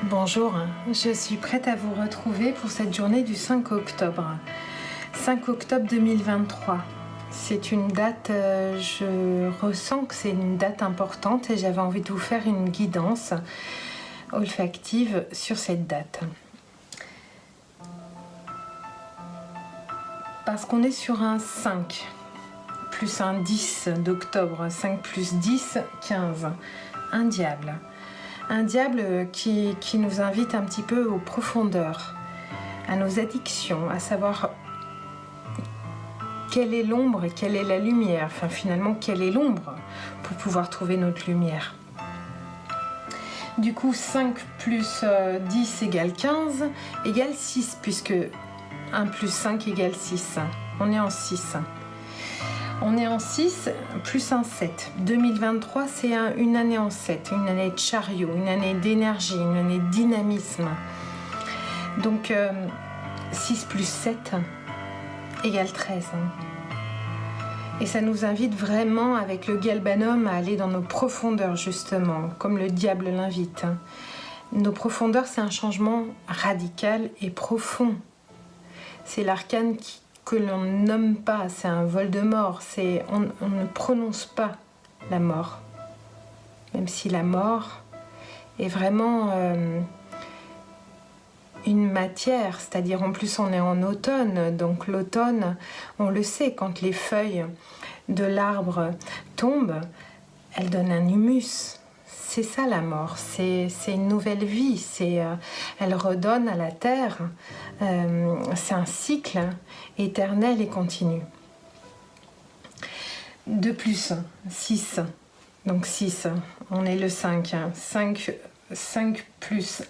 Bonjour, je suis prête à vous retrouver pour cette journée du 5 octobre. 5 octobre 2023. C'est une date, je ressens que c'est une date importante et j'avais envie de vous faire une guidance olfactive sur cette date. Parce qu'on est sur un 5 plus un 10 d'octobre, 5 plus 10, 15, un diable. Un diable qui nous invite un petit peu aux profondeurs, à nos addictions, à savoir quelle est l'ombre et quelle est la lumière. Enfin, finalement, quelle est l'ombre pour pouvoir trouver notre lumière. Du coup, 5 plus 10 égale 15, égale 6, puisque 1 plus 5 égale 6. On est en 6. On est en 6 plus un 7. 2023, c'est une année en 7, une année de chariot, une année d'énergie, une année de dynamisme. Donc, 6 plus 7 égale 13. Et ça nous invite vraiment, avec le galbanum, à aller dans nos profondeurs, justement, comme le diable l'invite. Nos profondeurs, c'est un changement radical et profond. C'est l'arcane que l'on ne nomme pas, c'est un Voldemort, on ne prononce pas la mort. Même si la mort est vraiment une matière, c'est-à-dire en plus on est en automne, donc l'automne, on le sait, quand les feuilles de l'arbre tombent, elles donnent un humus. C'est ça la mort, c'est une nouvelle vie, elle redonne à la terre, c'est un cycle éternel et continu. De plus, 6, donc 6, on est le 5, 5 plus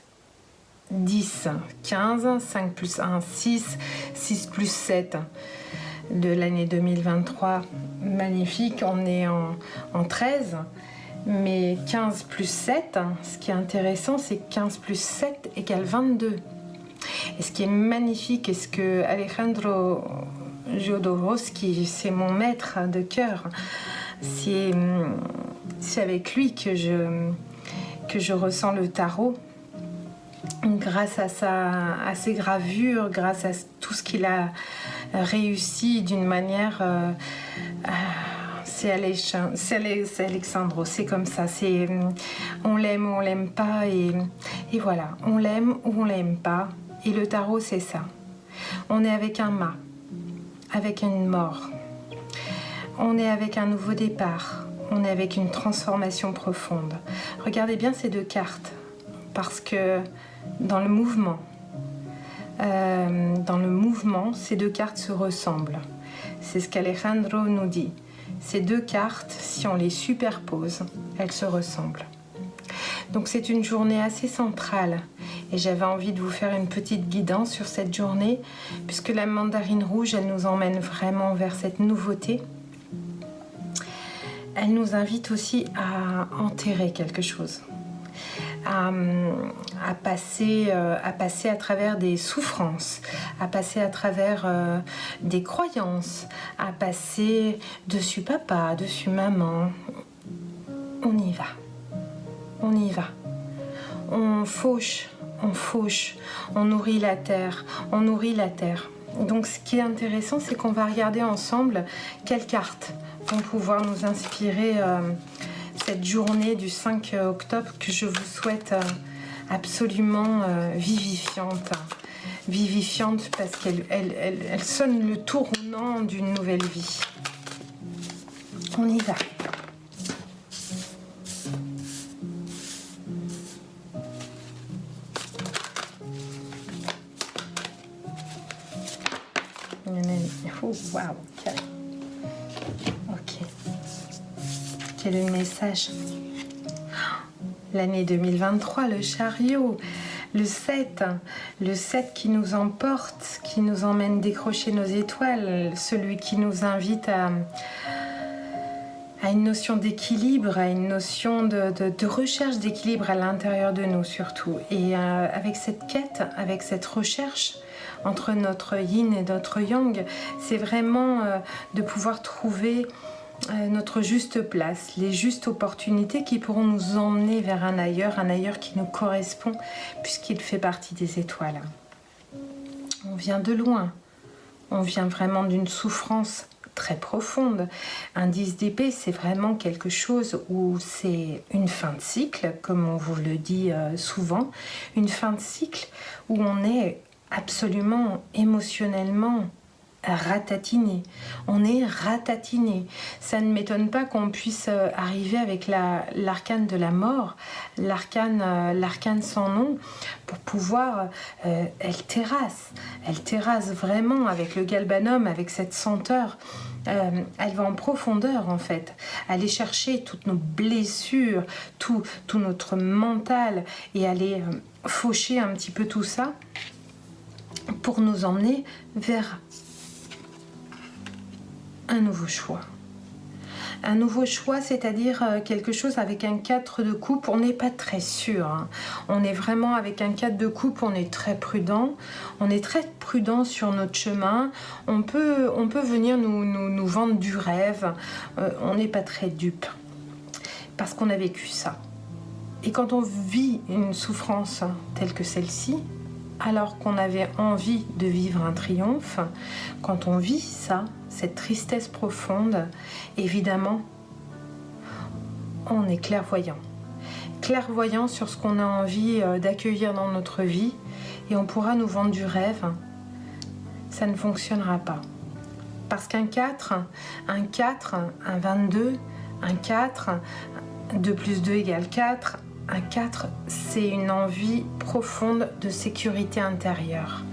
10, 15, 5 plus 1, 6, 6 plus 7 de l'année 2023, magnifique, on est en 13. Mais 15 plus 7, ce qui est intéressant, c'est que 15 plus 7 égale 22. Et ce qui est magnifique, et ce que Alejandro Jodorowsky, c'est mon maître de cœur, c'est avec lui que je ressens le tarot, grâce à ses gravures, grâce à tout ce qu'il a réussi d'une manière... C'est Alexandro, c'est comme ça, on l'aime ou on l'aime pas, et voilà, on l'aime ou on l'aime pas, et le tarot c'est ça. On est avec un mât, avec une mort, on est avec un nouveau départ, on est avec une transformation profonde. Regardez bien ces deux cartes, parce que dans le mouvement, ces deux cartes se ressemblent. C'est ce qu'Alejandro nous dit. Ces deux cartes, si on les superpose, elles se ressemblent. Donc c'est une journée assez centrale et j'avais envie de vous faire une petite guidance sur cette journée, puisque la mandarine rouge, elle nous emmène vraiment vers cette nouveauté. Elle nous invite aussi à enterrer quelque chose, à passer à travers des souffrances, à passer à travers des croyances, à passer dessus papa, dessus maman. On y va, on y va. On fauche, on nourrit la terre, on nourrit la terre. Donc ce qui est intéressant, c'est qu'on va regarder ensemble quelles cartes vont pouvoir nous inspirer cette journée du 5 octobre que je vous souhaite absolument vivifiante. Vivifiante parce qu'elle sonne le tournant d'une nouvelle vie. On y va. Oh, waouh, ok. Quel est le message? L'année 2023, le chariot, le 7 qui nous emporte, qui nous emmène décrocher nos étoiles, celui qui nous invite à une notion d'équilibre, à une notion de recherche d'équilibre à l'intérieur de nous surtout. Et avec cette quête, avec cette recherche entre notre yin et notre yang, c'est vraiment de pouvoir trouver notre juste place, les justes opportunités qui pourront nous emmener vers un ailleurs qui nous correspond puisqu'il fait partie des étoiles. On vient de loin, on vient vraiment d'une souffrance très profonde. Un 10 d'épée, c'est vraiment quelque chose où c'est une fin de cycle, comme on vous le dit souvent, une fin de cycle où on est absolument émotionnellement ratatiné. On est ratatiné. Ça ne m'étonne pas qu'on puisse arriver avec l'arcane de la mort, l'arcane sans nom, pour pouvoir... elle terrasse vraiment avec le galbanum, avec cette senteur. Elle va en profondeur en fait, aller chercher toutes nos blessures, tout notre mental et aller faucher un petit peu tout ça pour nous emmener vers un nouveau choix. Un nouveau choix, c'est-à-dire quelque chose avec un 4 de coupe, on n'est pas très sûr. Hein. On est vraiment avec un 4 de coupe, on est très prudent. On est très prudent sur notre chemin. On peut venir nous vendre du rêve. On n'est pas très dupe. Parce qu'on a vécu ça. Et quand on vit une souffrance telle que celle-ci, alors qu'on avait envie de vivre un triomphe, quand on vit ça, cette tristesse profonde, évidemment, on est clairvoyant. Clairvoyant sur ce qu'on a envie d'accueillir dans notre vie et on pourra nous vendre du rêve. Ça ne fonctionnera pas. Parce qu'un 4, un 22, un 4, 2 plus 2 égale 4, un 4, c'est une envie profonde de sécurité intérieure.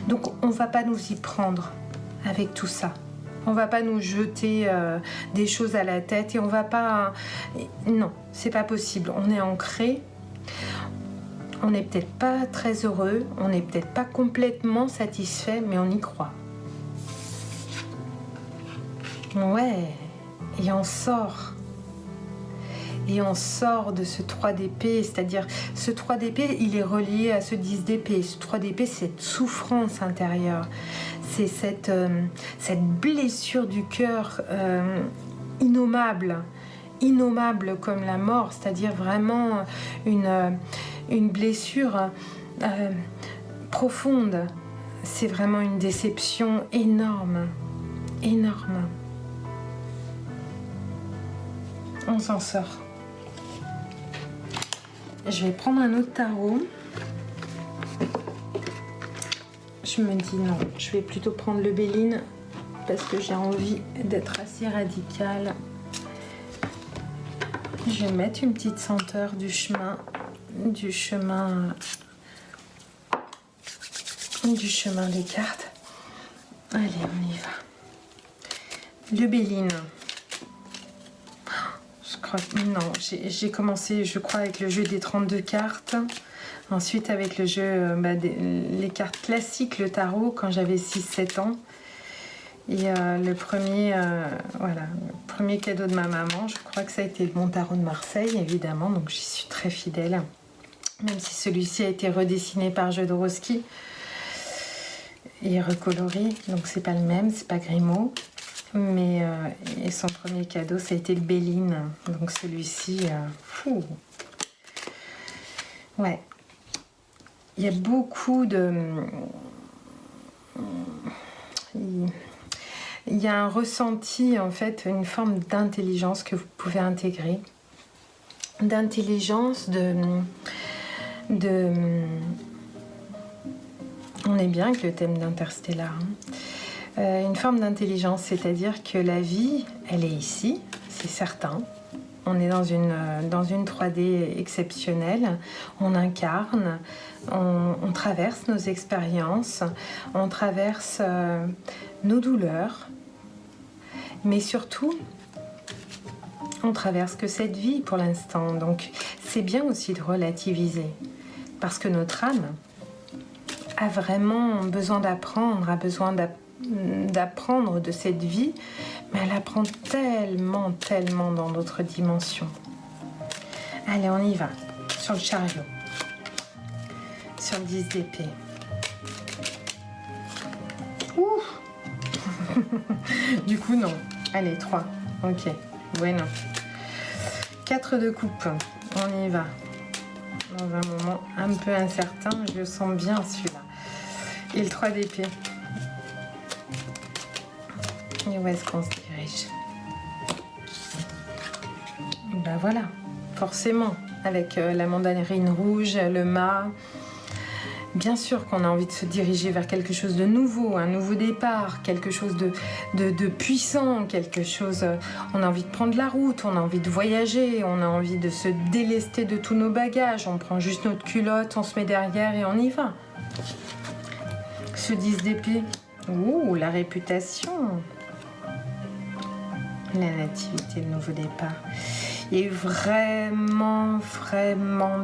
Donc on ne va pas nous y prendre avec tout ça. On ne va pas nous jeter des choses à la tête et on va pas... Non, c'est pas possible. On est ancré. On n'est peut-être pas très heureux. On n'est peut-être pas complètement satisfait, mais on y croit. Ouais, et on sort. Et on sort de ce 3 d'épée, c'est-à-dire ce 3 d'épée, il est relié à ce 10 d'épée. Ce 3 d'épée, c'est cette souffrance intérieure. C'est cette blessure du cœur innommable comme la mort, c'est-à-dire vraiment une blessure profonde. C'est vraiment une déception énorme. On s'en sort. Je vais prendre un autre tarot. Je me dis non, je vais plutôt prendre le Béline parce que j'ai envie d'être assez radicale. Je vais mettre une petite senteur du chemin des cartes. Allez, on y va. Le Béline. Non, j'ai commencé, je crois, avec le jeu des 32 cartes. Ensuite, avec le jeu, les cartes classiques, le tarot, quand j'avais 6-7 ans. Et le premier cadeau de ma maman, je crois que ça a été mon tarot de Marseille, évidemment. Donc, j'y suis très fidèle. Même si celui-ci a été redessiné par Jodorowsky et recoloré. Donc, c'est pas le même, c'est pas Grimaud. Mais et son premier cadeau, ça a été le Béline. Donc celui-ci, ouais. Il y a beaucoup de... Il y a un ressenti, en fait, une forme d'intelligence que vous pouvez intégrer. D'intelligence, On est bien avec le thème d'Interstellar, hein. Une forme d'intelligence, c'est-à-dire que la vie, elle est ici, c'est certain. On est dans une 3D exceptionnelle, on incarne, on traverse nos expériences, on traverse nos douleurs, mais surtout, on traverse que cette vie pour l'instant. Donc, c'est bien aussi de relativiser, parce que notre âme a vraiment besoin d'apprendre, a besoin d'apprendre de cette vie, mais elle apprend tellement dans d'autres dimensions. Allez, on y va, sur le chariot, sur le 10 d'épée. Ouh. Du coup, non. Allez, 3. Ok, bueno. 4 de coupe, on y va. Dans un moment un peu incertain, je le sens bien celui-là. Et le 3 d'épée. Et où est-ce qu'on se dirige? Ben voilà, forcément, avec la mandarine rouge, le mât. Bien sûr qu'on a envie de se diriger vers quelque chose de nouveau, un nouveau départ, quelque chose de puissant, quelque chose... On a envie de prendre la route, on a envie de voyager, on a envie de se délester de tous nos bagages. On prend juste notre culotte, on se met derrière et on y va. Ce 10 d'épée. Ouh, la réputation. La nativité, le nouveau départ. Il y a eu vraiment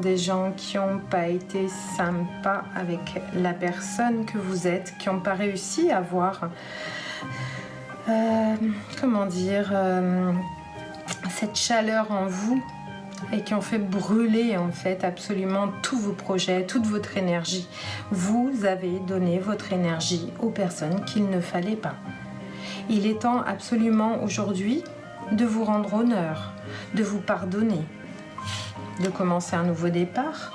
des gens qui n'ont pas été sympas avec la personne que vous êtes, qui n'ont pas réussi à avoir, cette chaleur en vous et qui ont fait brûler en fait absolument tous vos projets, toute votre énergie. Vous avez donné votre énergie aux personnes qu'il ne fallait pas. Il est temps absolument aujourd'hui de vous rendre honneur, de vous pardonner, de commencer un nouveau départ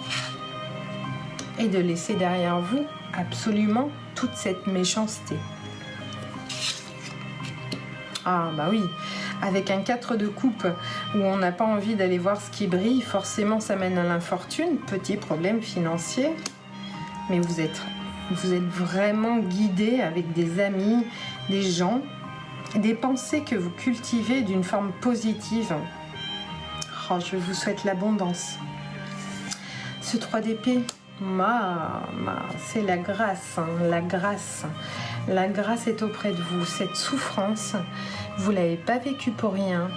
et de laisser derrière vous absolument toute cette méchanceté. Ah bah oui, avec un 4 de coupe où on n'a pas envie d'aller voir ce qui brille, forcément ça mène à l'infortune, petit problème financier, mais vous êtes vraiment guidé avec des amis, des gens, des pensées que vous cultivez d'une forme positive. Oh, je vous souhaite l'abondance. Ce 3 d'épée, c'est la grâce, hein, la grâce. La grâce est auprès de vous. Cette souffrance, vous ne l'avez pas vécue pour rien.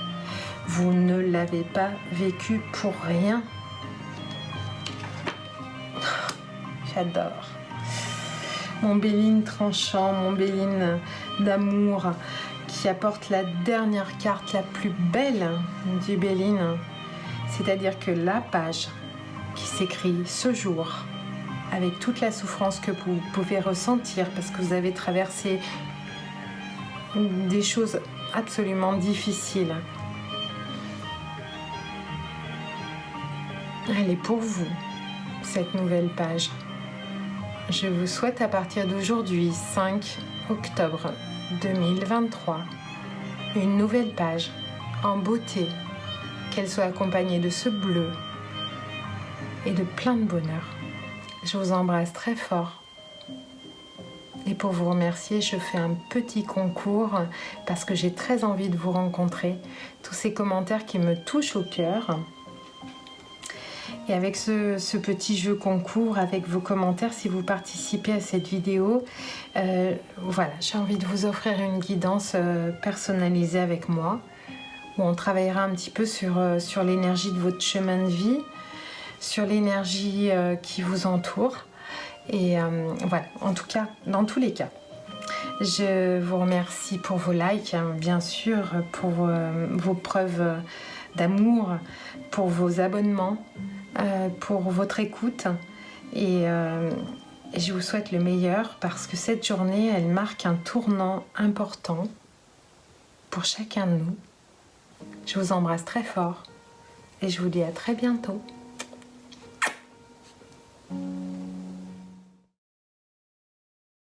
Vous ne l'avez pas vécue pour rien. J'adore. Mon Béline tranchant, mon Béline d'amour qui apporte la dernière carte la plus belle du Béline. C'est-à-dire que la page qui s'écrit ce jour, avec toute la souffrance que vous pouvez ressentir parce que vous avez traversé des choses absolument difficiles, elle est pour vous, cette nouvelle page. Je vous souhaite à partir d'aujourd'hui, 5 octobre 2023, une nouvelle page en beauté, qu'elle soit accompagnée de ce bleu et de plein de bonheur. Je vous embrasse très fort. Et pour vous remercier, je fais un petit concours parce que j'ai très envie de vous rencontrer. Tous ces commentaires qui me touchent au cœur. Et avec ce petit jeu concours, avec vos commentaires, si vous participez à cette vidéo, voilà, j'ai envie de vous offrir une guidance personnalisée avec moi, où on travaillera un petit peu sur l'énergie de votre chemin de vie, sur l'énergie qui vous entoure. Et voilà, en tout cas, dans tous les cas, je vous remercie pour vos likes, hein, bien sûr, pour vos preuves d'amour, pour vos abonnements, pour votre écoute. Et je vous souhaite le meilleur parce que cette journée, elle marque un tournant important pour chacun de nous. Je vous embrasse très fort et je vous dis à très bientôt.